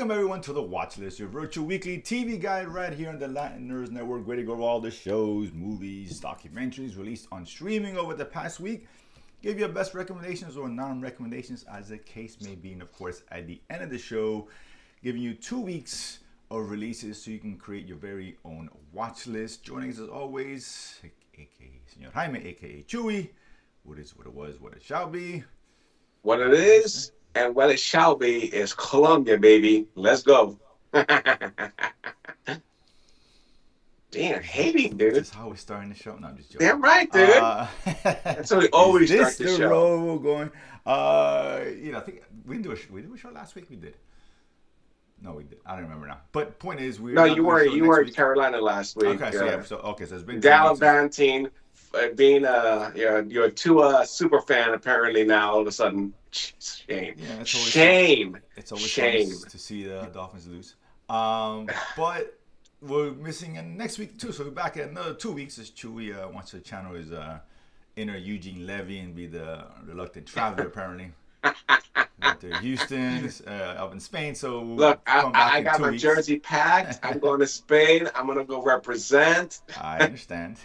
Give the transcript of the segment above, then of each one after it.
Welcome everyone to the Watchlist, your virtual weekly TV guide right here on the Latin Nerds Network, where to go over all the shows, movies, documentaries released on streaming over the past week. Give you best recommendations or non-recommendations as the case may be. And of course, at the end of the show, giving you 2 weeks of releases so you can create your very own watch list. Joining us as always, aka Senor Jaime, aka Chewy. What is what it was, what it shall be. What it is and what it shall be is Colombia, baby. Let's go. Damn, hating, Is dude. this how we're starting the show? No, I'm just joking. Damn right, dude. That's how we always is this start the the show. road we're going? I think we didn't do a show last week. We did. No, we did. I don't remember now. But point is, we're No, not you doing a were show you next were in week. Carolina last week. Okay, so it's been 2 weeks. Gallivanting, being you're too super fan apparently now. All of a sudden, shame, Yeah, it's always shame, it's always shame. fun to see the Dolphins lose. But we're missing next week too. So we're back in another 2 weeks as Chewy wants to channel his inner Eugene Levy and be the reluctant traveler apparently. Went to Houston, up in Spain. So we'll Look, come back I in got 2 my weeks. jersey packed. I'm going to Spain. I'm gonna go represent. I understand.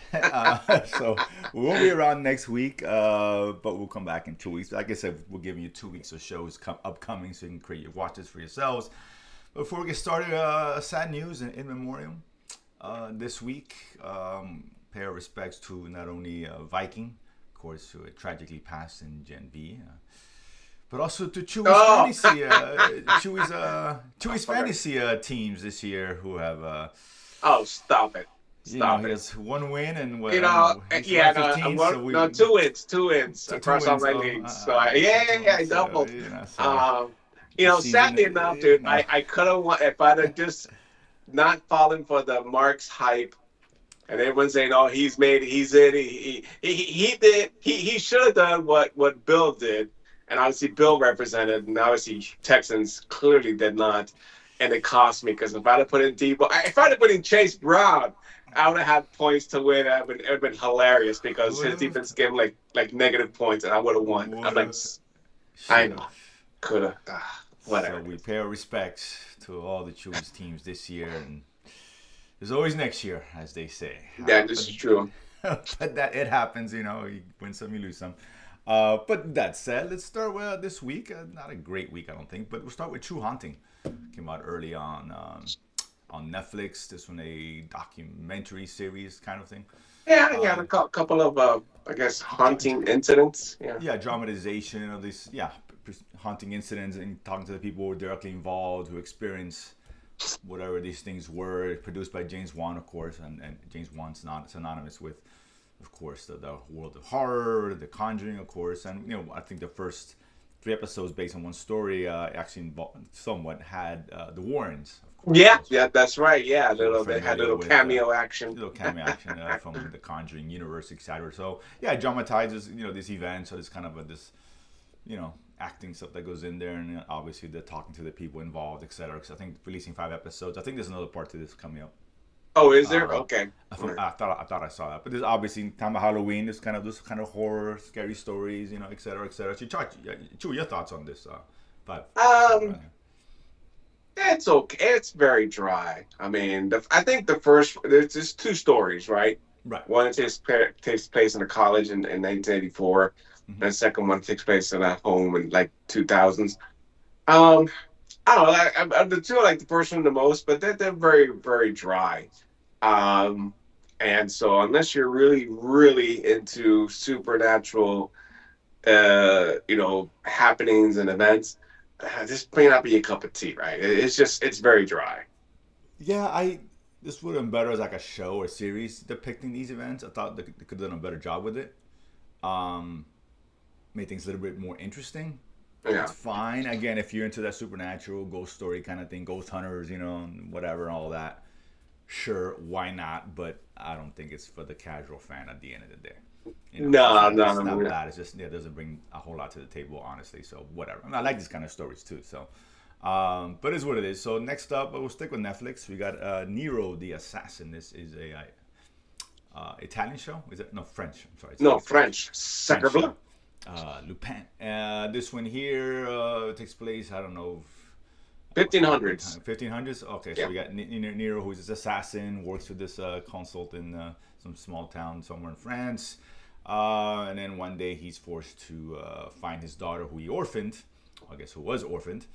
So we won't be around next week, but we'll come back in 2 weeks. Like I said, we're giving you 2 weeks of shows upcoming so you can create your watches for yourselves. Before we get started, sad news in memoriam. This week, pay our respects to not only Viking, of course, who had tragically passed in Gen B, but also to Chewy's fantasy, Chewy's fantasy teams this year who have. Oh, stop it! He Stop it! has one win and You know, he's yeah, 15, no, so we, no, two wins two across all wins. my Oh, leagues. So I doubled. So You know, season, sadly enough, dude, I could have won if I'd have just not fallen for the Marks hype. And everyone's saying, "Oh, he's made it. He's in. He did. He should have done what Bill did, and obviously Bill represented, and obviously Texans clearly did not, and it cost me because if I'd have put in Debo, if I'd have put in Chase Brown, I would have had points to win. It would have been hilarious because his defense gave him like negative points, and I would have won. I'm like, I know, could have, whatever. So we pay our respects to all the Chewy's teams this year, and there's always next year, as they say. That is true. But that it happens, you win some, you lose some. But that said, let's start with this week. Not a great week, I don't think, but we'll start with True Haunting. Came out early on Netflix. This one a documentary series kind of thing. Yeah, a couple of I guess haunting incidents. Yeah. Yeah, dramatization of this. Yeah, haunting incidents and talking to the people who are directly involved, who experience whatever these things were. Produced by James Wan, of course, and James Wan's not synonymous with, of course, the world of horror, The Conjuring, of course, and I think the first 3 episodes based on one story actually somewhat had the Warrens, of course. Yeah, that's right. Yeah, they had a little cameo action. Little cameo action from the Conjuring universe, etc. So yeah, it dramatizes these events. So it's kind of this acting stuff that goes in there, and obviously the talking to the people involved, etc. Because I think releasing 5 episodes. I think there's another part to this coming up. Oh, is there? Okay. I thought I saw that, but there's obviously time of Halloween. There's kind of horror, scary stories, etc. etc. So, your thoughts on this? 5. It's okay. It's very dry. I mean, I think the first there's 2 stories, right? Right. One takes place in a college in 1984. Mm-hmm. And the second one takes place in a home in like 2000s. I don't know. The 2 I like the first one the most, but they're very, very dry. And so unless you're really, really into supernatural, happenings and events, this may not be a cup of tea, right? It's very dry. Yeah, this would have been better as like a show or series depicting these events. I thought they could have done a better job with it. Made things a little bit more interesting. Yeah. It's fine. Again, if you're into that supernatural ghost story kind of thing, ghost hunters, whatever, all that. Sure, why not? But I don't think it's for the casual fan at the end of the day. No. It's not bad. It's just it doesn't bring a whole lot to the table, honestly. So whatever. I like these kind of stories too. So, but it's what it is. So next up, we'll stick with Netflix. We got Nero the Assassin. This is a Italian show. Is it? No, French. I'm sorry. No, French. Sacre bleu. Lupin. This one here takes place, I don't know, 1500s. 1500s. Okay, so Yeah. we got Nero, who's this assassin, works with this consul in some small town somewhere in France. And then one day he's forced to find his daughter, who he orphaned, I guess who was orphaned,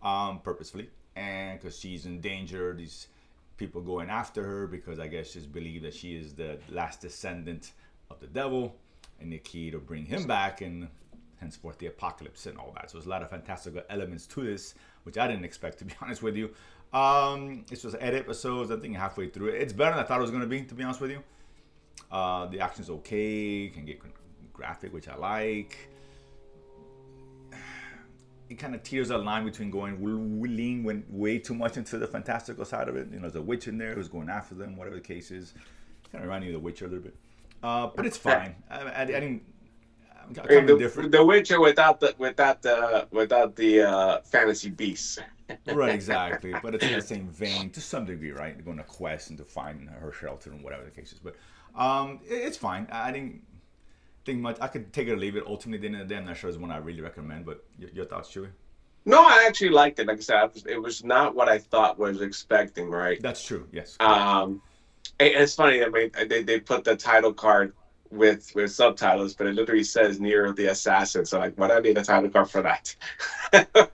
purposefully, and because she's in danger, these people going after her because I guess she's believed that she is the last descendant of the devil, and the key to bring him back, and henceforth the apocalypse and all that. So there's a lot of fantastical elements to this, which I didn't expect, to be honest with you. It's just 8 episodes. I think halfway through it, it's better than I thought it was going to be honest with you. The action's okay, can get graphic, which I like. It kind of teeters a line between lean went way too much into the fantastical side of it. You know, there's a witch in there who's going after them, whatever the case is. Kind of reminding you of the Witcher a little bit, but it's fine. I didn't. I mean, Kind of different. the Witcher without the fantasy beasts. Right, exactly. But it's in the same vein to some degree, right? They're going to quest and to find her shelter and whatever the case is. But it's fine. I didn't think much. I could take it or leave it. Ultimately, at the end of the day, I'm not sure it's one I really recommend. But your thoughts, Chewy? No, I actually liked it. Like I said, it was not what I thought was expecting. Right. That's true. Yes. It's funny. I mean, they put the title card with subtitles, but it literally says Nero the Assassin. So like, why do I need a title card for that?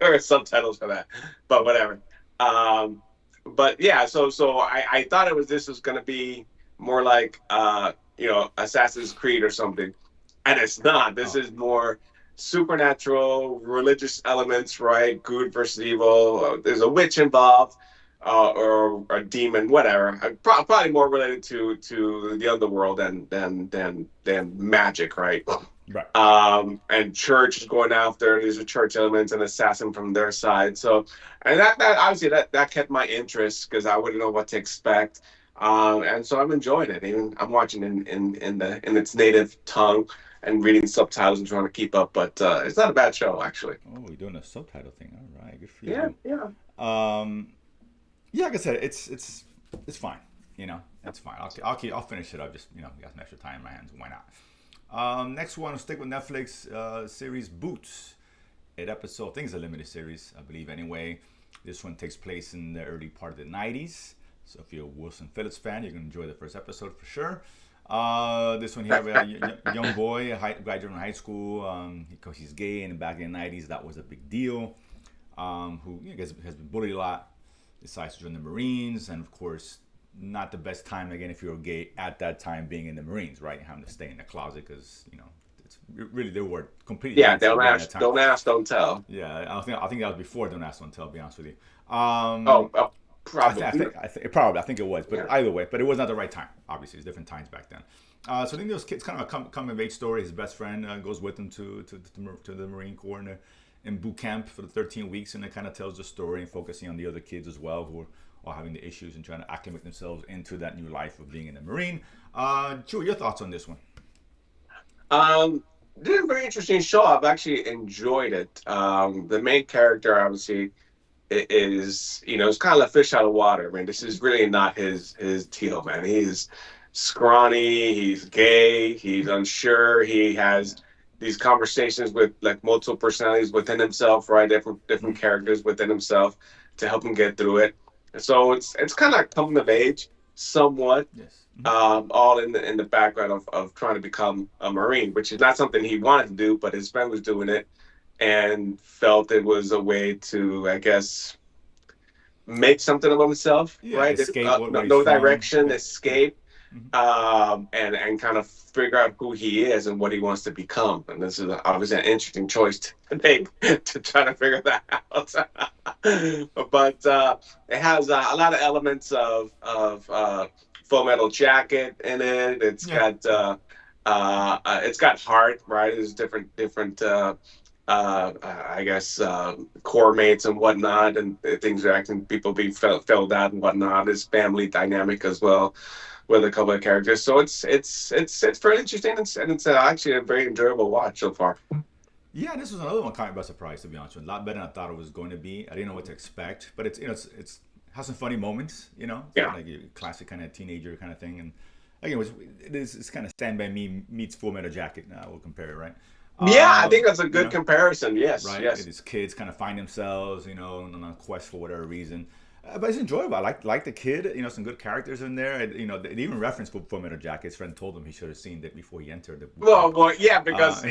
Or subtitles for that? But whatever. But yeah, so I thought this was gonna be more like Assassin's Creed or something, and it's not. This is more supernatural, religious elements, right? Good versus evil. There's a witch involved, or a demon, whatever. Probably more related to the underworld than magic, right? Right. And church is going after. These are church elements and assassin from their side. So, and that obviously that kept my interest because I wouldn't know what to expect. And so I'm enjoying it. Even I'm watching in its native tongue and reading subtitles and trying to keep up. But it's not a bad show, actually. Oh, we're doing a subtitle thing. All right, good for Yeah, you. yeah. Yeah, like I said, it's fine. You know, it's fine. I'll finish it up. Just got some extra time in my hands. Why not? Next one, we'll stick with Netflix series Boots. 8 episodes. I think it's a limited series, I believe. Anyway, this one takes place in the early part of the '90s. So if you're a Wilson Phillips fan, you're gonna enjoy the first episode for sure. This one here, we have a young boy, graduating from high school. Because he's gay, and back in the '90s, that was a big deal. Who has been bullied a lot. Decides to join the Marines, and of course, not the best time again if you're gay at that time being in the Marines, right? Having to stay in the closet because it's really they were completely don't ask, don't tell. Yeah, I think that was before Don't Ask, Don't Tell. To be honest with you, probably. I think it was, but either way, but it was not the right time. Obviously, it's different times back then. So I think those kids kind of a come of age story. His best friend goes with him to the Marine Corps in boot camp for the 13 weeks, and it kind of tells the story and focusing on the other kids as well who are having the issues and trying to acclimate themselves into that new life of being in the Marine. Chew, your thoughts on this one? This is a very interesting show. I've actually enjoyed it. The main character, obviously, is it's kind of like fish out of water. I mean, this is really not his deal, man. He's scrawny, he's gay, he's unsure, he has these conversations with like multiple personalities within himself, right? Different characters within himself to help him get through it. So it's kind of coming of age, somewhat. Yes. All in the background of trying to become a Marine, which is not something he wanted to do, but his friend was doing it and felt it was a way to, I guess, make something of himself, right? Escape No direction, right. escape. And kind of figure out who he is and what he wants to become. And this is obviously an interesting choice to make to try to figure that out. But it has a lot of elements of Full Metal Jacket in it. It's got heart, right? There's different I guess core mates and whatnot, and things are acting people being filled out and whatnot. His family dynamic as well with a couple of characters. So it's very interesting, and it's actually a very enjoyable watch so far. Yeah, this was another one kind of by surprise, to be honest with you. A lot better than I thought it was going to be. I didn't know what to expect, but it's it's has some funny moments, Yeah. like a classic kind of teenager kind of thing. And again, it's kind of Stand By Me meets Full Metal Jacket. We'll compare it, right? Yeah, I think that's a You good know, comparison. Yes, right? yes. These kids kind of find themselves, on a quest for whatever reason. But it's enjoyable. I like the kid. Some good characters in there. They even referenced Full Metal Jacket. His friend told him he should have seen it before he entered the boot camp. Well, yeah, Uh, because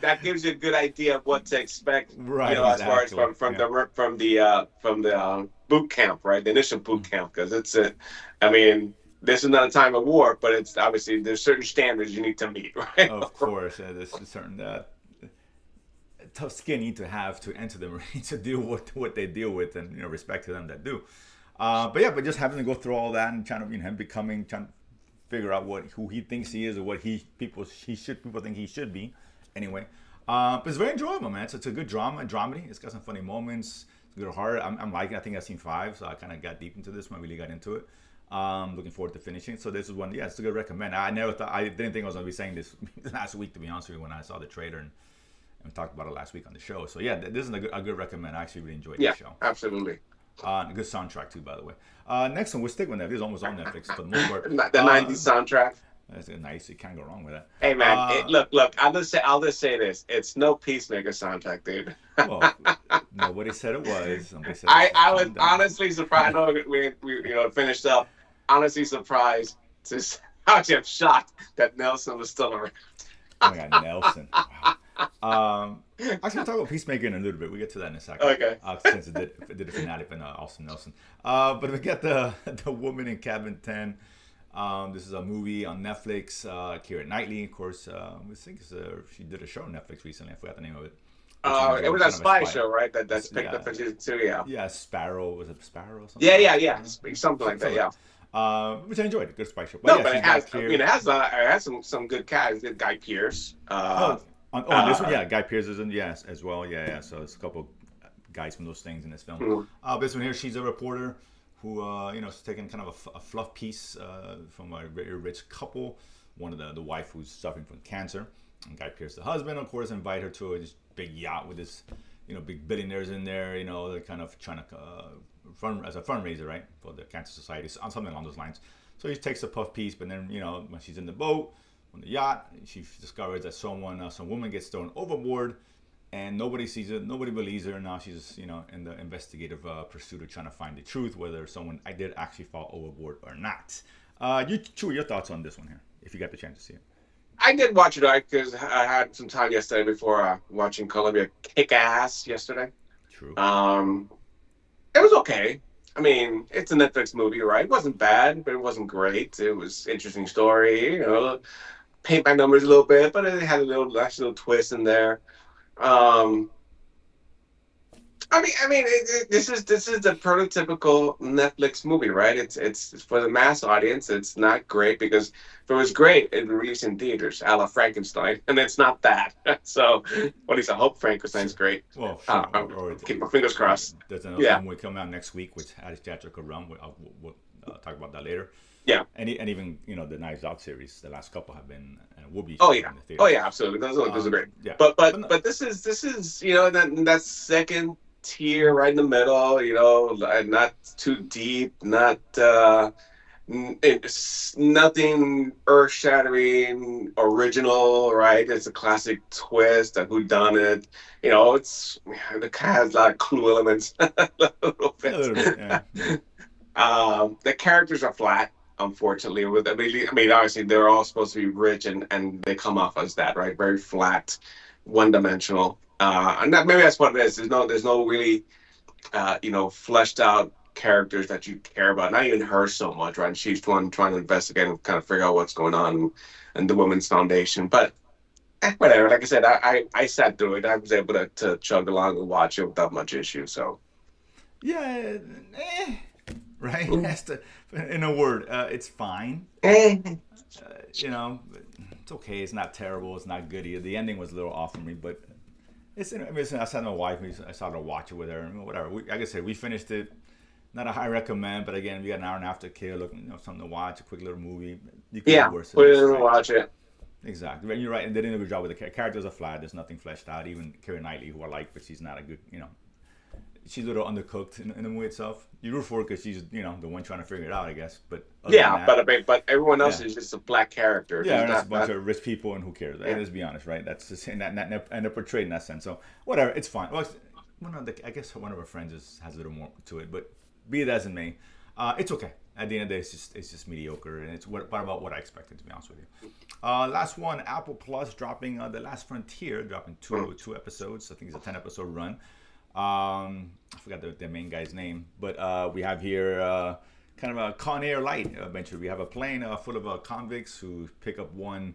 that gives you a good idea of what to expect. right, As far as exactly. from Yeah. the boot camp, right? The initial boot Mm. camp, because I mean, this is not a time of war, but it's obviously there's certain standards you need to meet, right? Of course, there's a certain tough skin you need to have to enter the Marine to deal with what they deal with, and respect to them that do. But just having to go through all that and trying to him trying to figure out who he thinks he is or what people think he should be. Anyway, but it's very enjoyable, man. It's a good dramedy. It's got some funny moments. It's good heart. I'm liking it. I think I've seen 5, so I kind of got deep into this one. Really got into it. Looking forward to finishing. So this is one. Yeah, it's a good recommend. I didn't think I was gonna be saying this last week, to be honest with you, when I saw the trailer and we talked about it last week on the show. So yeah, this is a good recommend. I actually really enjoyed Yeah, this show. absolutely. A good soundtrack too, by the way. Next one, we'll stick with that. This is almost on Netflix for the most part. The '90s soundtrack. That's nice. You can't go wrong with that. Hey man, Uh, look. I'll just say this. It's no Peacemaker soundtrack, dude. well, nobody said it was. Somebody said I was calm down. honestly surprised. I know we finished up. Honestly surprised to how I'm shocked that Nelson was still around. Oh my God, Nelson. Wow. Actually, we'll talk about Peacemaker in a little bit. We'll get to that in a second. Okay. Since it did a finale for Austin Nelson. But we got the Woman in Cabin 10. This is a movie on Netflix. Keira Knightley, of course. I think she did a show on Netflix recently. I forgot the name of it. It was a spy show, right? That's picked Yeah, up for season 2. Yeah. yeah, Sparrow. Was it Sparrow or something? Yeah. Something like that. Yeah. Which I enjoyed. Good spy show. But No, yeah, but she's it has. back I here. mean, it has some good cast. Good Guy Pearce. Oh, on this one, yeah, Guy Pearce is in, yes, as well. Yeah. So it's a couple guys from those things in this film. This one here, she's a reporter who, is taking kind of a fluff piece from a very rich couple. One of the wife who's suffering from cancer, and Guy Pearce, the husband, of course, invite her to this big yacht with this, big billionaires in there. They're kind of trying to as a fundraiser, right, for the Cancer Society, something along those lines. So he takes a puff piece, but then when she's in the boat, on the yacht, she discovers that some woman gets thrown overboard, and nobody sees it, nobody believes her. Now she's in the investigative pursuit of trying to find the truth, whether someone I did actually fall overboard or not. Your thoughts on this one here, if you got the chance to see it. I did watch it because I had some time yesterday before watching Columbia Kick Ass yesterday. True. It was okay. I mean, it's a Netflix movie, right? It wasn't bad, but it wasn't great. It was interesting story, paint by numbers a little bit, but it had a nice little twist in there. Um, this is the prototypical Netflix movie, right? It's for the mass audience. It's not great because if it was great, it'd be released in theaters, a la Frankenstein, and it's not that. So, at least I hope Frankenstein's great. Well, sure. Keep my fingers crossed. There's another Yeah, film will come out next week, which had a theatrical run. We'll talk about that later. yeah. And even the Knives Out series, the last couple have been and will be Oh in yeah, the theaters. oh yeah, absolutely. Those are great. Yeah, But this is that second tier right in the middle. Not too deep, not it's nothing earth shattering, original. Right? It's a classic twist, a whodunit. It's the kind has a lot of clue elements, a little a little bit. Yeah. bit. The characters are flat, unfortunately. Obviously they're all supposed to be rich, and they come off as that, right? Very flat, one dimensional. Maybe that's what it is. There's no really, fleshed out characters that you care about. Not even her so much, right? She's the one trying to investigate and kind of figure out what's going on in the Women's Foundation. But whatever. Like I said, I sat through it. I was able to chug along and watch it without much issue. So Yeah, right. In a word, it's fine. It's okay. It's not terrible. It's not good either. The ending was a little off for me, but I sat with my wife. I started to watch it with her. Whatever. Like I said, we finished it. Not a high recommend, but again, we got an hour and a half to kill. Look, something to watch. A quick little movie. You can yeah, do worse than put it this, in and right? watch it. Exactly. You're right, and they did a good job with the characters are flat. There's nothing fleshed out. Even Keira Knightley, who I like, but she's not a good. she's a little undercooked in the movie itself. You root for her because she's the one trying to figure it out, I guess. But other than Yeah, that, but everyone else yeah, is just a black character. yeah, There's and that's a not bunch that. of rich people, and who cares? Yeah. Let's be honest, right? That's just and they're portrayed in that sense. So whatever, it's fine. Well, I guess one of her friends has a little more to it, but be it as it may, it's okay. At the end of the day, it's just mediocre, and it's about what I expected, to be honest with you. Last one, Apple Plus dropping The Last Frontier, dropping two episodes. I think it's a 10 episode run. I forgot the main guy's name, but we have here kind of a Con Air light adventure. We have a plane full of convicts who pick up one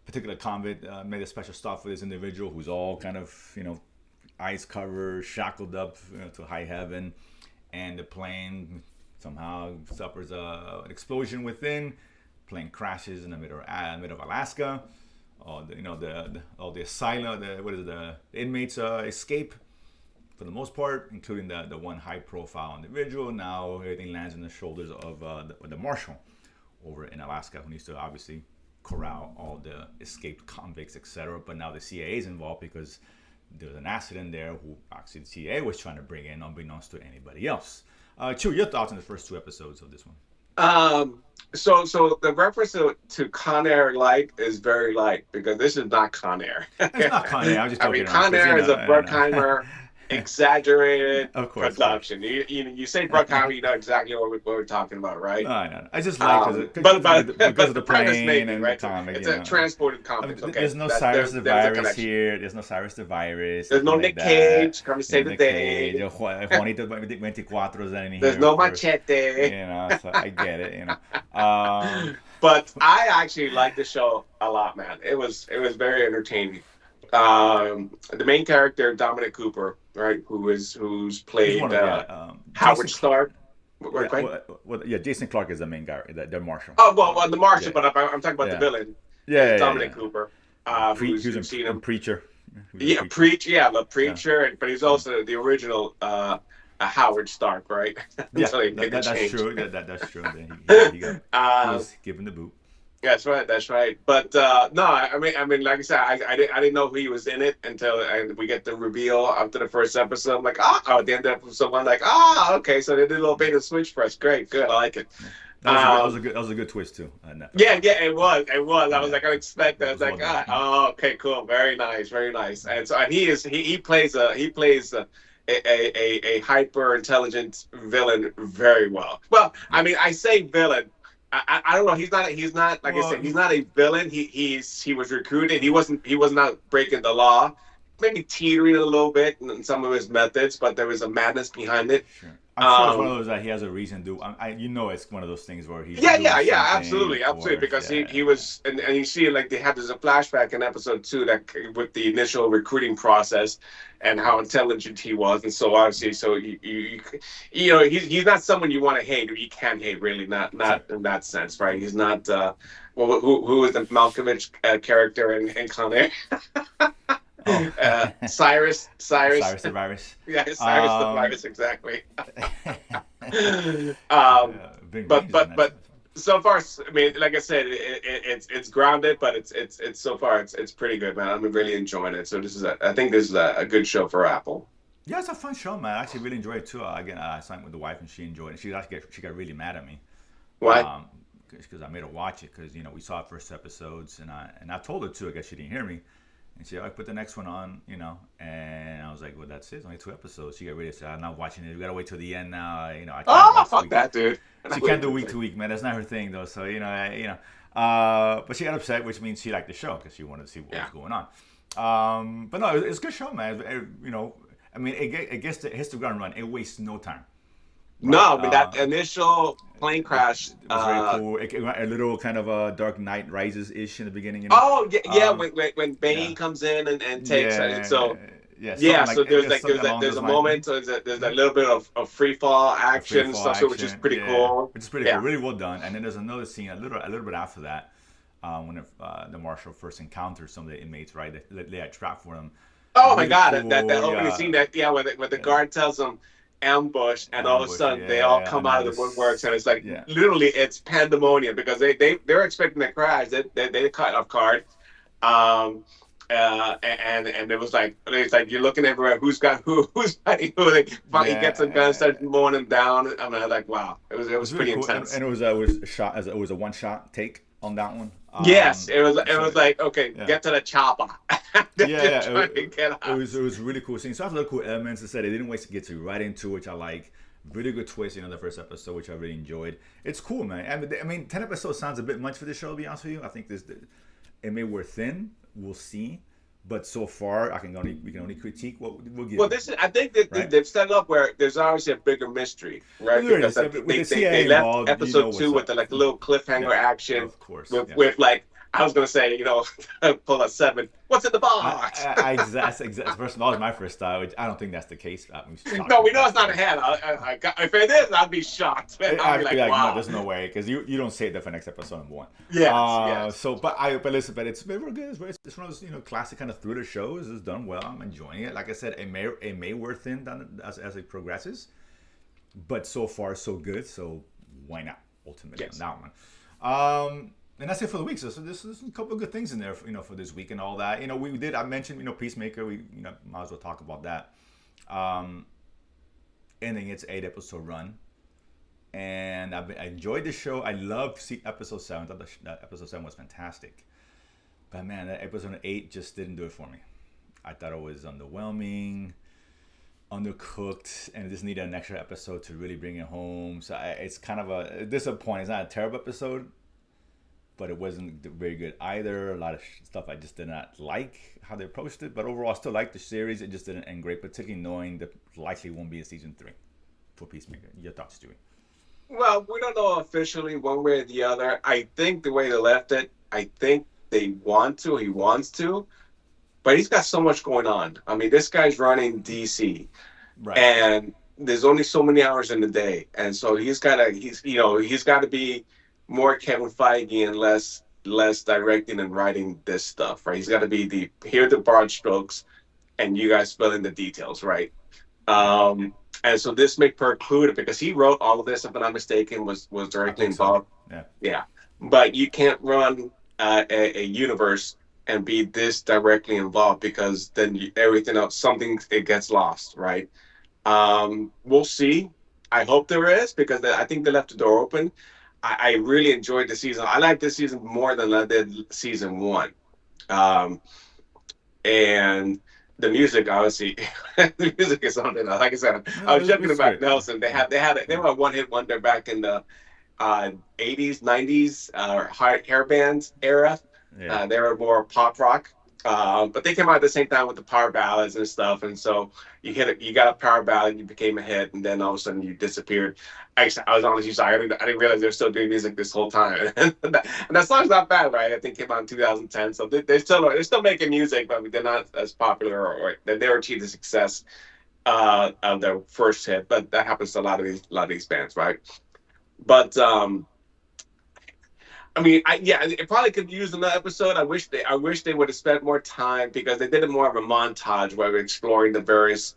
particular convict, made a special stop for this individual who's all kind of ice covered, shackled up to high heaven, and the plane somehow suffers an explosion within. Plane crashes in the middle of Alaska. All the asylum, the inmates escape for the most part, including the one high-profile individual. Now everything lands on the shoulders of the marshal over in Alaska, who needs to obviously corral all the escaped convicts, etc. But now the CIA is involved because there's an accident there who actually the CIA was trying to bring in, unbeknownst to anybody else. Chew, your thoughts on the first two episodes of this one? So the reference to Con Air light is very light because this is not Con Air. It's not Con Air. I was just I joking mean, around, Con Air is a Bruckheimer exaggerated Of course. production. You say Bruckheimer, you know exactly what we're talking about, right? I know. I just like But because of the premise plane maybe, and right? the comic. It's a transported comics. Okay, there's no Cyrus the there's a virus connection. here. There's no Cyrus the virus. There's no nothing Nick like that. Cage. Come to save the Nick day. Cage, Juanito 24 is in here. There's no of course. Machete. So I get it. But I actually liked the show a lot, man. It was very entertaining. The main character, Dominic Cooper, right, who's played Howard Stark. Jason Clarke is the main guy, the marshal. Oh well, the Martian, Yeah. but I'm talking about the villain, Dominic Cooper. He was seen a him. preacher. The preacher, but he's also the original Howard Stark, right? Yeah, Until he made the that's change. true. That's true. Then he was given the boot. That's right. But no, I mean, like I said, I didn't know he was in it until we get the reveal after the first episode. I'm like, at the end of episode 1, like, okay, so they did a little bait and switch for us. Great, good, I like it. That was a good twist too. Yeah, it was. I was like, unexpected. I was like, okay, cool, very nice. And so he plays a hyper intelligent villain very well. Well, I mean, I say villain. I don't know. He's not like I said. He's not a villain. He was recruited. He was not breaking the law. Maybe teetering a little bit in some of his methods, but there was a madness behind it. Sure. I'm sure it's one of those that he has a reason to do. It's one of those things where he's absolutely, because he was, and you see like they had there's a flashback in episode 2 that with the initial recruiting process and how intelligent he was, and so obviously, so he's not someone you want to hate or you can hate, really, not in that sense, right? He's not who was the Malkovich character in Con Air? Cyrus the virus. Yeah, Cyrus the virus, exactly. But so far, I mean, like I said, it's grounded, but it's so far it's pretty good, man. I'm really enjoying it. So I think this is a good show for Apple. Yeah, it's a fun show, man. I actually really enjoyed it too. Again, I signed with the wife and she enjoyed it. She got really mad at me. Why? Because I made her watch it because we saw the first episodes and I told her too. I guess she didn't hear me. And she, I put the next one on, and I was like, well, that's it. It's only 2 episodes. She got ready to say, I'm not watching it. We got to wait till the end now. I can't fuck that, dude. She can't do week to week, man. That's not her thing, though. So, but she got upset, which means she liked the show because she wanted to see what was going on. But no, it's a good show, man. I mean, it hits the ground run. It wastes no time. Right? No, but that initial plane crash it was very cool. It went a little kind of a Dark Knight Rises-ish in the beginning. Oh yeah, when Bane comes in and takes it. So so there's a moment. So there's a little bit of free fall action stuff, which is pretty cool. Which is pretty cool, really well done. And then there's another scene a little bit after that, when the marshal first encounters some of the inmates, right? They had trap for them. Oh my God, cool, that opening scene where the guard tells them ambush, and all of a sudden they all come out of the woodworks, and it's like literally it's pandemonium because they're expecting a crash. They caught off guard. and it's like you're looking everywhere. Who's got who's fighting who? They finally gets a gun, Yeah, starts mowing him down. I mean, like wow, it it was was really pretty cool, intense. and it was a shot as it was a one shot take on that one. Yes, it So was like okay, yeah. get to the chopper. They're Yeah, just yeah, trying to get it us. was really cool scene. So I have a lot of cool elements. I said they didn't waste to get to right into, which I like. Really good twist, the first episode, which I really enjoyed. It's cool, man. I mean, 10 episodes sounds a bit much for the show, to be honest with you. I think this it may wear thin. We'll see, but so far, we can only critique what we'll give Well, you, this is I think that right? they've set it up where there's obviously a bigger mystery, Well, right? there it Because is. Yeah, but with the they CIA left involved, you know episode two what's with up. the, like a little cliffhanger Yeah, action of course. Yeah. with like I was gonna say, pull a seven. What's in the box? That's exactly. First of all, it's my first style. Which I don't think that's the case. I'm shocked No, if we know that's it's the not a case. head. if it is, I'd be shocked. I'll be I'd be like, like, no, wow. there's no way, because you don't say that for next episode number one. Yes, yes. But listen, but it's real good. It's one of those classic kind of thriller shows. It's done well. I'm enjoying it. Like I said, it may wear thin down as it progresses, but so far so good. So why not? Ultimately on Yes. that one. And that's it for the week. So there's a couple of good things in there, for this week and all that. I mentioned, Peacemaker. We, might as well talk about that. Um, Ending its 8 episode run, and I enjoyed the show. I loved episode 7. I thought that episode 7 was fantastic. But man, that episode 8 just didn't do it for me. I thought it was underwhelming, undercooked, and it just needed an extra episode to really bring it home. So it's kind of a disappointing. It's not a terrible episode, but it wasn't very good either. A lot of stuff I just did not like how they approached it. But overall, I still liked the series. It just didn't end great, particularly knowing that likely won't be a season 3 for Peacemaker. Your thoughts, Stewie? Well, we don't know officially one way or the other. I think the way they left it, I think they want to. He wants to, but he's got so much going on. I mean, this guy's running DC, Right. and there's only so many hours in the day, and so he's got to be more Kevin Feige and less directing and writing this stuff, right? He's got to be the broad strokes, and you guys fill in the details, right? Right. And so this may preclude it because he wrote all of this, if I'm not mistaken, was I directly think so. involved. Yeah. Yeah, but you can't run a universe and be this directly involved because then everything else, something it gets lost, right? We'll see. I hope there is because I think they left the door open. I really enjoyed the season. I like this season more than I did season one. Um, and the music, obviously, the music is something. Like I said, I No, was it joking was about great. Nelson. They Yeah. were a one hit wonder back in the 80s, 90s hair bands era. Yeah. They were more pop rock. But they came out at the same time with the power ballads and stuff. And so you got a power ballad, you became a hit, and then all of a sudden you disappeared. I was honestly sorry. I didn't realize they were still doing music this whole time. And that song's not bad, right? I think it came out in 2010. So they're still making music, but they're not as popular or they never achieved the success of their first hit. But that happens to a lot of these bands, right? But I mean, yeah, it probably could use another episode. I wish they would have spent more time because they did it more of a montage where we're exploring the various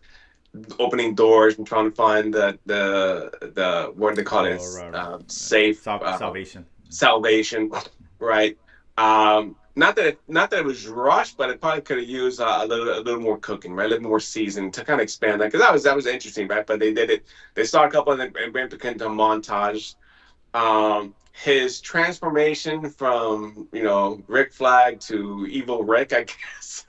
opening doors and trying to find the what do they call it, Oh, right, safe Salvation. salvation, right? Not that it was rushed, but it probably could have used a little more cooking, right? A little more seasoning to kind of expand that because that was interesting, right? But they did it. They saw a couple and went into a montage. His transformation from Rick Flag to Evil Rick, I guess,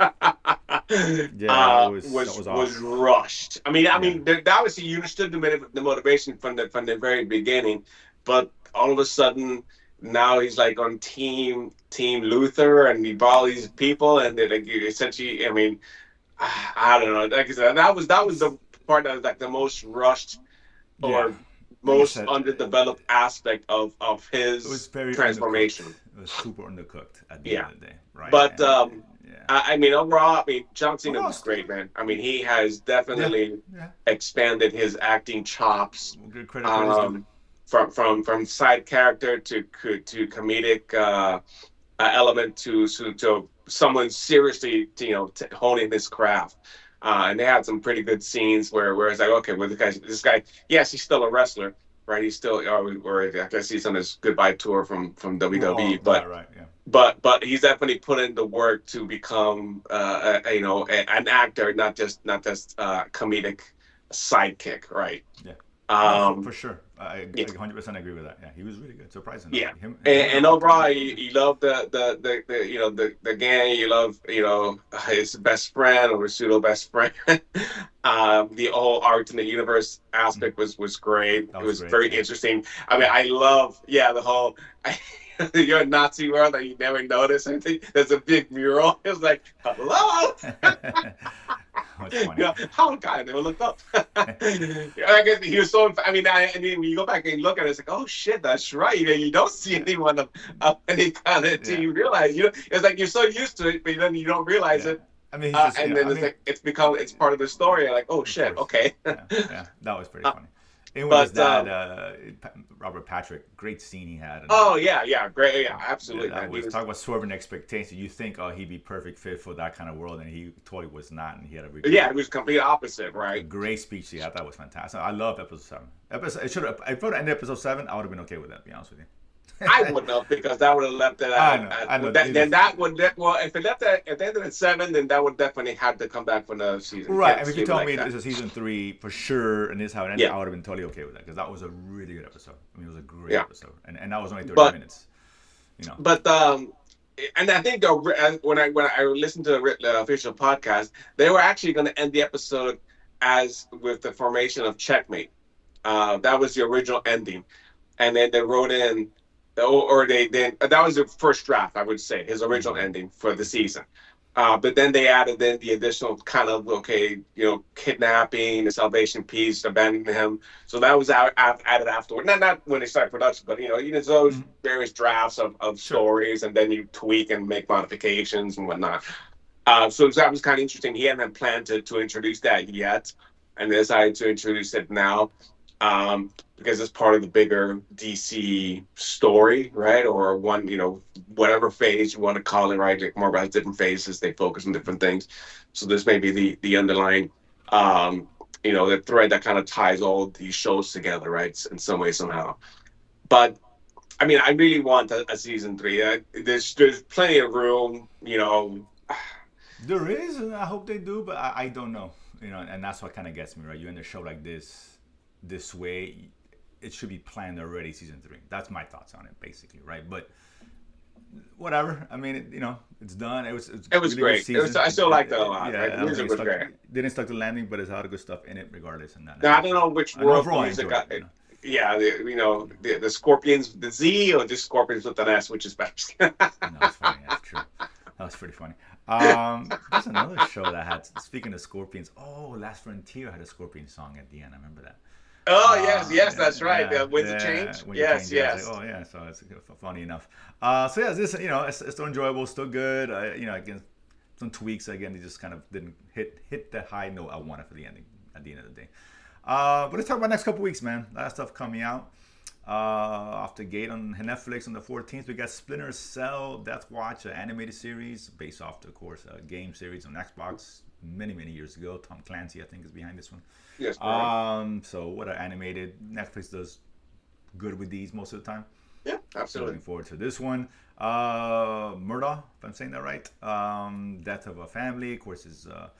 Yeah, that was was off. rushed. I Yeah. mean, obviously you understood the motivation from the very beginning, but all of a sudden now he's like on Team Luther, and he brought all these people, and they like essentially, I mean, I don't know. Like I said, that was the part that was like the most rushed Yeah. or Like I most said, underdeveloped aspect of it was his very undercooked. transformation. It was super undercooked at the end Yeah, of the day, right? but And yeah. I mean overall, I mean John Oh Cena no, was still, great, man. I mean he has yeah, definitely yeah. expanded his acting chops, Well, good credit is due. um, from side character to comedic element to someone seriously honing his craft. And they had some pretty good scenes where it's like, okay, well, this guy, yes, he's still a wrestler, right? He's still, or I guess he's on his goodbye tour from WWE, Oh, right, but right, yeah. but he's definitely put in the work to become an actor, not just comedic sidekick, right? Yeah. No, for Um, sure. yeah, 100% agree with that. Yeah, he was really good. Surprisingly, yeah. him and And Rock. overall, you love the gang. You love his best friend or his pseudo best friend. The whole art in the universe Mm, aspect was great. that It was was great. very Yeah. interesting. I mean, Yeah. I love the whole. You're a Nazi world that you never notice. I think there's a big mural. It's like, hello. That's funny. How guy never looked up. I guess he was so. I mean, and then when you go back and look at it, it's like, oh shit, that's right. You don't see Yeah. anyone of any kind until Yeah. you realize. It's like you're so used to it, but then you don't realize Yeah. it, I mean, he's just, and then I it's mean, like it's part of the story. Like, oh of shit, course. okay. Yeah. Yeah. That was pretty Uh, funny. And with his but dad, Robert Patrick, great scene he had. And oh yeah, great, yeah, yeah, absolutely, that man. He was was talk about swerving expectations. You think, oh, he'd be perfect fit for that kind of world, and he totally was not. And he had yeah, he was complete opposite, a right? great speech. He had. That was fantastic. I love episode 7. It should have. If it would end episode 7, I would have been okay with that. To be honest with I you. wouldn't have because that would have left it I at, know. I at know. well, then that would well if it left at the end of the 7, then that would definitely have to come back for another season. You Right. I can't mean, just if you leave it told like me that. this is season 3 for sure, and this is how it ended, Yeah, I would have been totally okay with that because that was a really good episode. I mean, it was a great yeah. episode, and that was only 30 But minutes. You know. but and I think when I listened to the official podcast, they were actually going to end the episode as with the formation of checkmate. That was the original ending, and then they wrote in, or they then that was the first draft, I would say, his original Mm-hmm. ending for the season. But then they added in the additional kind of okay, kidnapping, the Salvation Piece, abandoning him. So that was added afterward. Not when they started production, but those Mm-hmm. various drafts of Sure. stories, and then you tweak and make modifications and whatnot. So that was kind of interesting. He hadn't planned to introduce that yet, and they decided to introduce it now because it's part of the bigger DC story, right? Or one, whatever phase you want to call it, right? Like Marvel has different phases; they focus on different things. So this may be the underlying, the thread that kind of ties all these shows together, right? In some way, somehow. But I mean, I really want a season 3. There's plenty of room, There is, and I hope they do, but I don't know. And that's what kind of gets me, right? You end a show like this way, it should be planned already. Season 3. That's my thoughts on it, basically, right? But whatever. I mean, it's done. It's It was really good great. season. I still liked it a lot. Right? Yeah, The I don't music think it was stuck. great. Didn't stuck the landing, but it's a lot of good stuff in it, regardless. And Now I that's don't just. know which And world the overall, I music enjoyed got. it. Yeah, the Scorpions, the Z, or just Scorpions with an S, which is better. No, it's funny. That's true. That was pretty funny. There's another show that had. Speaking of Scorpions, Last Frontier had a Scorpion song at the end. I remember that. Oh yes, that's right. Yeah, The Winds of yeah. Change. When you Yes, change, yeah, I was yes. like, oh yeah. So it's funny enough. So yeah, this it's still enjoyable, still good. Again, some tweaks. Again, they just kind of didn't hit the high note I wanted for the ending at the end of the day. But let's talk about next couple weeks, man. A lot of stuff coming out. Off the gate on Netflix on the 14th, we got Splinter Cell Death Watch, an animated series based off, of course, a game series on Xbox many years ago. Tom Clancy, I think, is behind this one. Yes, correct. So what an animated. Netflix does good with these most of the time. Yeah, So absolutely. looking forward to this one. Murda, if I'm saying that right. Death of a family, of course, is a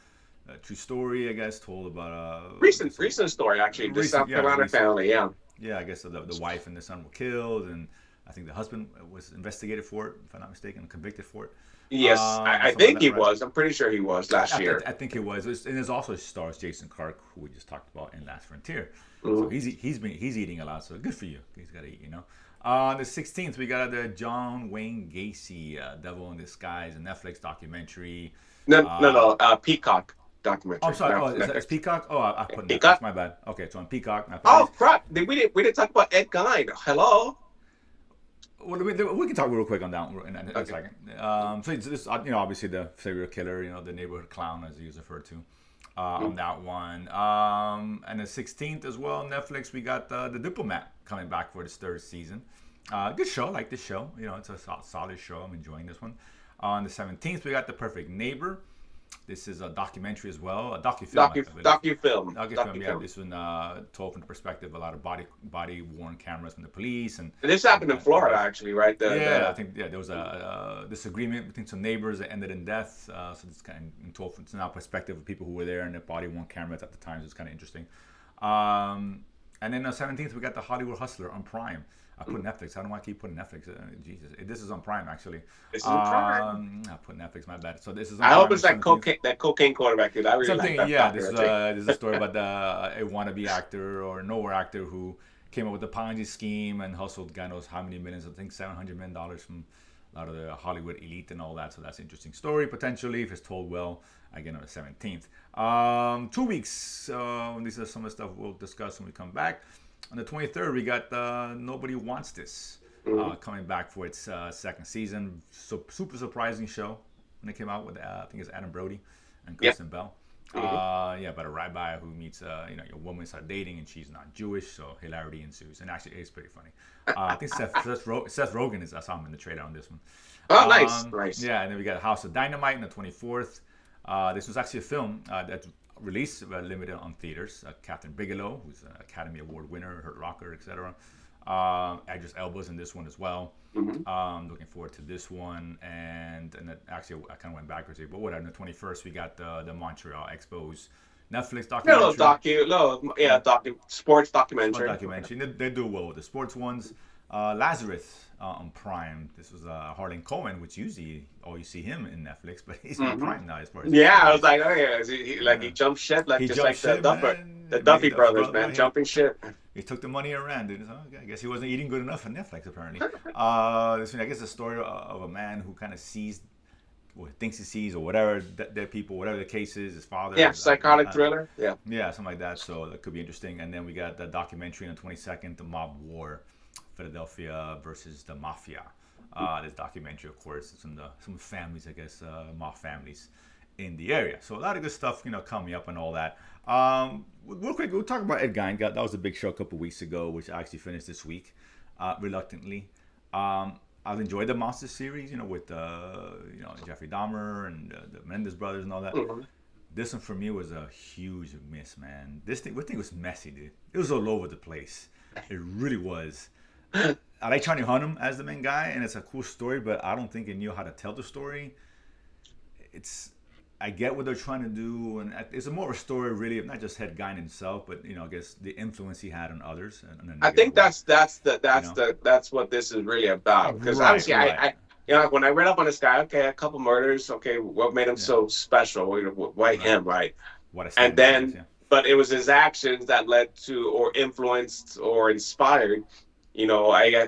true story, I guess, told about Recent story actually. The South Carolina recent. family. Yeah. Yeah, I guess the wife and the son were killed, and I think the husband was investigated for it, if I'm not mistaken, convicted for it. Yes, I Something like think that, he right? was. I'm pretty sure he was last year. I think it was. And there's also stars Jason Clarke, who we just talked about in Last Frontier. So Mhm. he's eating a lot. So good for you. He's got to eat. On the 16th, we got the John Wayne Gacy Devil in Disguise, a Netflix documentary. No. Peacock documentary. I'm sorry. No, Oh, is Netflix. that Peacock? Oh, I put Netflix. Peacock. My bad. Okay, so on Peacock. My Oh apologies. crap! We didn't talk about Ed Gein. Hello. Well, we can talk real quick on that in a Okay. second. So it's this, obviously the serial killer, the neighborhood clown, as he's referred to, on that one. And the 16th as well, Netflix, we got the Diplomat coming back for its 3rd season. Good show, like this show. It's a solid show. I'm enjoying this one. On the 17th, we got The Perfect Neighbor. This is a documentary as well, a docu-film, I believe. Docu-film, yeah. Docu-film. This one told from the perspective of a lot of body-worn cameras from the police. And this happened in Florida, actually, right? I think there was a disagreement between some neighbors that ended in death. So it's kind of told from now perspective of people who were there and their body-worn cameras at the time. So it's kind of interesting. And then the 17th, we got The Hollywood Hustler on Prime. I put Netflix. I don't know why I keep putting Netflix. Jesus, this is on Prime actually. This is on Prime. I put Netflix. My bad. So this is. On I Prime hope it's that cocaine quarterback dude. I really like that. Yeah, this is a story about a wannabe actor or nowhere actor who came up with a Ponzi scheme and hustled God knows how many millions. I think $700 million from a lot of the Hollywood elite and all that. So that's an interesting story potentially if it's told well. Again on the 17th. 2 weeks. These are some of the stuff we'll discuss when we come back. On the 23rd, we got Nobody Wants This coming back for its second season. So super surprising show when it came out with I think it's Adam Brody and Kristen Bell. About a rabbi who meets your woman start dating and she's not Jewish, so hilarity ensues. And actually, it's pretty funny. I think Seth Rogen I saw him in the trailer on this one. Oh, nice. Yeah, and then we got House of Dynamite on the 24th. This was actually a film that's released limited on theaters. Catherine Bigelow, who's an Academy Award winner, Hurt Rocker, etc. Idris Elba's in this one as well. Looking forward to this one. And actually, I kind of went backwards here, but whatever. On the 21st, we got the Montreal Expos Netflix documentary. Sports documentary. They do well with the sports ones. Lazarus on Prime. This was Harlan Cohen, which usually all you see him in Netflix, but he's on Prime now as far as I was like, he jumped ship the Duffy brothers, man, jumping ship. He took the money and ran, dude. So I guess he wasn't eating good enough for Netflix, apparently. This one, I guess, the story of a man who kind of sees, or thinks he sees, or whatever, dead people, whatever the case is, his father. Yeah, psychotic thriller. Yeah, something like that. So that could be interesting. And then we got the documentary on the 22nd, The Mob War. Philadelphia versus the Mafia. This documentary, of course, some families, I guess, mob families in the area. So a lot of good stuff, coming up and all that. Real quick, we'll talk about Ed Gein. That was a big show a couple weeks ago, which I actually finished this week, reluctantly. I've enjoyed the Monster series, with Jeffrey Dahmer and the Menendez brothers and all that. This one for me was a huge miss, man. This thing was messy, dude. It was all over the place. It really was. I like Charlie Hunnam as the main guy, and it's a cool story, but I don't think it knew how to tell the story. I get what they're trying to do, and it's more of a story, really, of not just Ed Gein himself, but I guess the influence he had on others. I think that's what this is really about. Because obviously, I when I read up on this guy, okay, a couple murders, okay, what made him so special? Why him, right? And then, but it was his actions that led to, or influenced, or inspired.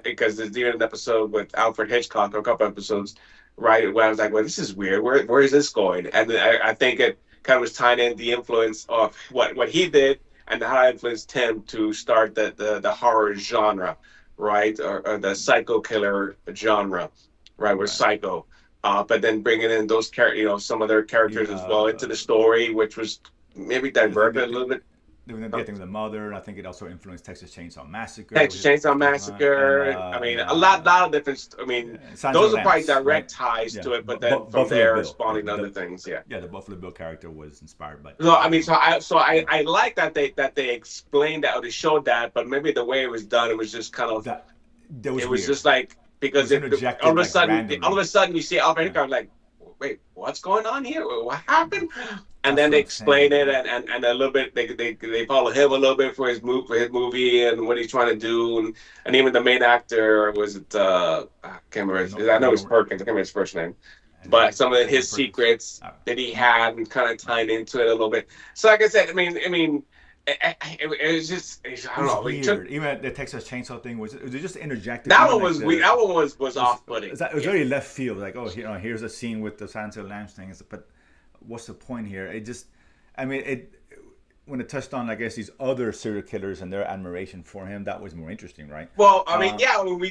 Because there's even an episode with Alfred Hitchcock, or a couple episodes, right, where I was like, well, this is weird. Where is this going? And then I think it kind of was tying in the influence of what he did and how it influenced him to start the horror genre, right, or the psycho killer genre, right, with Psycho. But then bringing in those some of their characters as well into the story, which was maybe diverted a little bit. Getting the mother, I think it also influenced Texas Chainsaw Massacre. A lot of different. Those are probably direct ties to it, but then from there spawning other things. Yeah, the Buffalo Bill character was inspired by. I like that they explained that, or they showed that, but maybe the way it was done, it was just kind of. It was just like, because all of a sudden you see Alfred Hitchcock, like, wait, what's going on here? What happened? And then they explain it, and a little bit they follow him a little bit for his movie and what he's trying to do, and even the main actor, was it I can't remember. I know it's Perkins. I can't remember his first name, but some of his secrets that he had, and kind of tying into it a little bit. So like I said, it was just, I don't know. Weird. Even the Texas Chainsaw thing was just interjected. That one was weird. That one was off-putting. It was very left field. Like, here's a scene with the Silence of the Lambs thing, but what's the point here? It just, when it touched on, I guess, these other serial killers and their admiration for him, that was more interesting, right? Well, we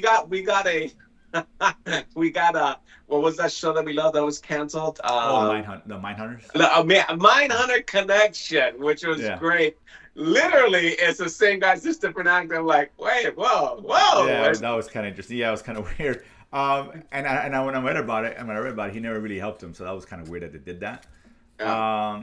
got a what was that show that we loved that was canceled? The Mindhunters. Mindhunter Connection, which was great. Literally, it's the same guy, just different actor. I'm like, wait, whoa. Yeah, that was kind of interesting. Yeah, it was kind of weird. And when I read about it, he never really helped him, so that was kind of weird that they did that. Yeah.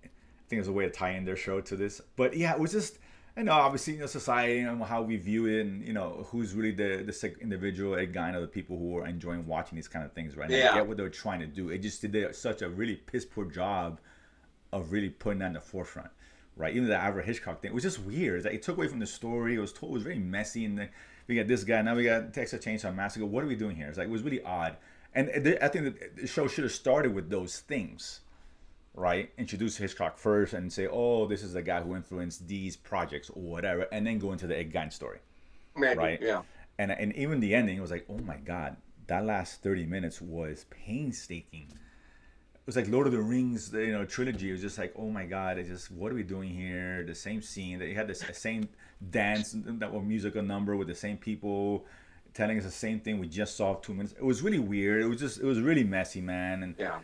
I think it's a way to tie in their show to this. But yeah, it was just, obviously, society and how we view it, and who's really the sick individual, Ed Gein, of the people who are enjoying watching these kind of things, right? And I Yeah. get what they were trying to do. It just did such a really piss poor job of really putting that in the forefront, right? Even the Alfred Hitchcock thing, it was just weird. It's like it took away from the story. It was very messy, and then we got this guy, now we got Texas Chainsaw Massacre. What are we doing here? It's like it was really odd, and I think that the show should have started with those things, right? Introduce Hitchcock first and say, oh, this is the guy who influenced these projects or whatever, and then go into the Ed Gein story, Maybe. right? Yeah. And even the ending was like, oh my god, that last 30 minutes was painstaking. It was like Lord of the Rings, trilogy. It was just like, oh my god, what are we doing here? The same scene. They had the same dance, that was musical number with the same people telling us the same thing we just saw 2 minutes. It was really weird. It was really messy, man. And Yeah.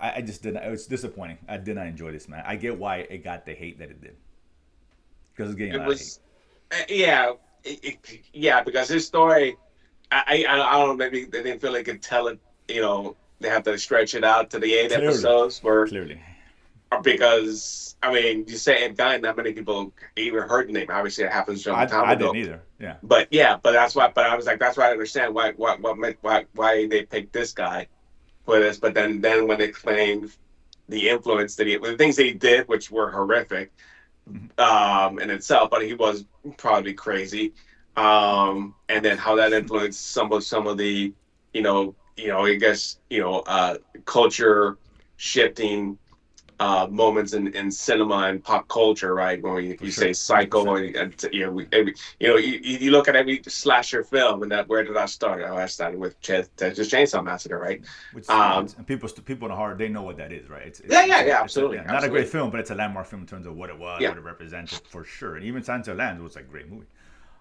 I just didn't. It was disappointing. I did not enjoy this, man. I get why it got the hate that it did, because it's getting a It lot of hate. was. Yeah. Yeah, because his story, I don't know, maybe they didn't feel they could tell it. They have to stretch it out to the eight Clearly, episodes, where clearly. because I mean, you say Ed Gein, not many people even heard the name. Obviously, it happens a long time I didn't ago. either. Yeah, But yeah, but that's why. But I was like, that's why I understand why they picked this guy for this. But then when they claimed the influence the things that he did, which were horrific, in itself, but he was probably crazy. And then how that influenced some of the, I guess, culture shifting moments in cinema and pop culture, right? When for you say sure, 100%. Psycho, and you look at every slasher film, and that where did I start? Oh, I started with Texas Chainsaw Massacre, right? Which Um, and people in the horror, they know what that is, right? yeah, yeah, yeah, absolutely, Not a great absolutely, film, but it's a landmark film in terms of what it was, yeah. what it represented, for sure. And even Silence of the Lambs was a great movie.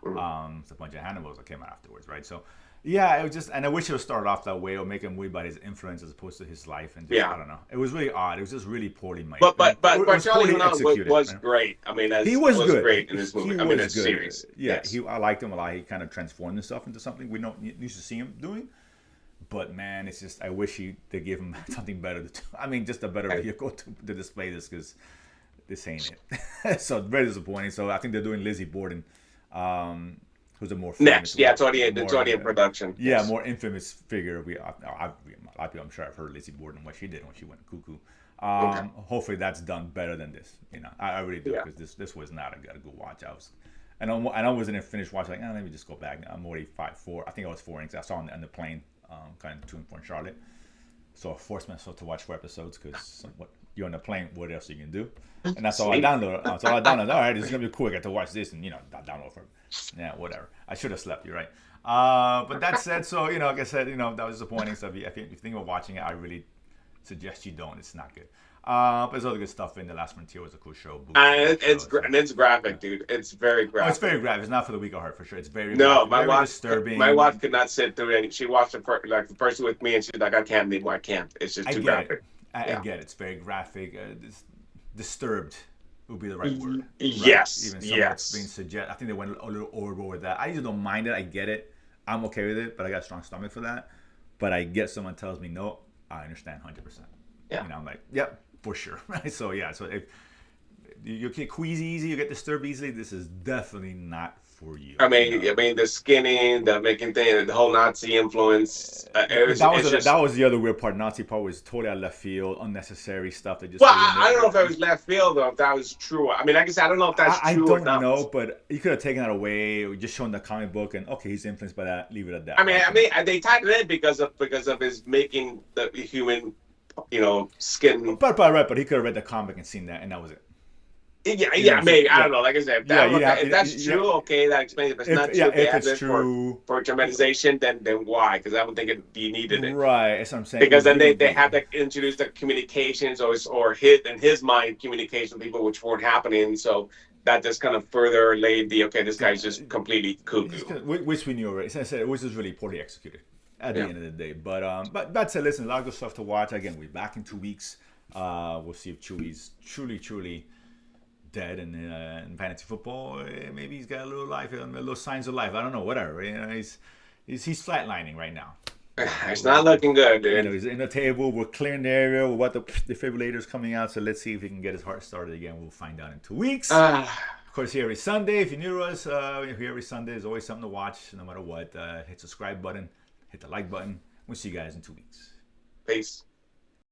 Mhm. It's a bunch of Hannibals that came out afterwards, right? So, yeah, it was just, and I wish it would start off that way, or make a movie about his influence as opposed to his life, and just, I Yeah. don't know. It was really odd. It was just really poorly made. But It was Charlie poorly Hunnam executed. was Right? great. I mean, He as was was good. great in this He movie. I mean, was this good. series. Yeah, Yes. I liked him a lot. He kind of transformed himself into something we don't used to see him doing. But man, it's just, I wish they gave him something better. I mean, just a better Okay. vehicle to display this, because this ain't it. So very disappointing. So I think they're doing Lizzie Borden, who's a more famous, Next, yeah, it's already in production. yeah, Yes. more infamous figure. A lot of people, I'm sure, I've heard Lizzie Borden, what she did when she went cuckoo. Okay. Hopefully that's done better than this. I really do, Yeah. because this was not a good watch. I wasn't finished watching. Like, let me just go back. I'm already 4. I think I was 4 innings. I saw on the plane, kind of to and from Charlotte. So I forced myself to watch 4 episodes, because you're on the plane. What else you can do? And that's all I Sleep. downloaded. So I downloaded. All right, this is gonna be cool. I got to watch this, and download for. Yeah, whatever. I should have slept. You're right. But that said, so like I said, that was disappointing. So if you think about watching it, I really suggest you don't. It's not good. But there's other good stuff in The Last Frontier. Was a cool show. Boots was a And good show, so. it's graphic, dude. It's very Oh, it's graphic. very graphic. It's not for the weak of heart, for sure. It's very No, graphic, very my wife disturbing. could not sit through it. She watched the person with me, and she's like, I can't anymore. I can't. It's just I too get it. graphic. I Yeah. get it. It's very graphic. Disturbed would be the right word. Right? Yes. Even some of what's being Yes. suggested. I think they went a little overboard with that. I usually don't mind it. I get it. I'm okay with it, but I got a strong stomach for that. But I get someone tells me no, I understand 100%. Yeah. I'm like, yep, for sure. Right. So yeah. So if you get queasy easy, you get disturbed easily, this is definitely not for you. I mean, the skinning, the making thing, the whole Nazi influence. It's That just. was the other weird part. Nazi part was totally out of left field, unnecessary stuff they just Well, threw in I don't know if there. it was left field though. If that was true. I mean, like I said, I don't know if that's I true or don't not. know, but you could have taken that away, or just shown the comic book, and okay, he's influenced by that. Leave it at that. They tied it in because of his making the human, skin. But he could have read the comic and seen that, and that was it. Yeah, maybe. I Yeah, don't know. Like I said, yeah, if that's true, okay, that explains it. If it's not true, if they if have it's it true, for dramatization, then why? Because I don't think you needed it. right? That's what I'm saying. Because then really they have to introduce the communications or hit in his mind communication with people which weren't happening. So that just kind of further laid this guy's just completely cuckoo. which we knew already. As I said, it was just really poorly executed at the Yeah. end of the day. But that said, listen, a lot of good stuff to watch. Again, we're back in 2 weeks. We'll see if Chewie's truly dead in fantasy football. Maybe he's got a little life, a little signs of life. I don't know. Whatever. He's flatlining right now. It's not looking good, You know, dude. he's in the table. We're clearing the area. What the defibrillators coming out. So let's see if he can get his heart started again. We'll find out in 2 weeks. Of course, here every Sunday. If you're new to us, we're here every Sunday. There's always something to watch, no matter what. Hit the subscribe button, hit the like button. We'll see you guys in 2 weeks. Peace.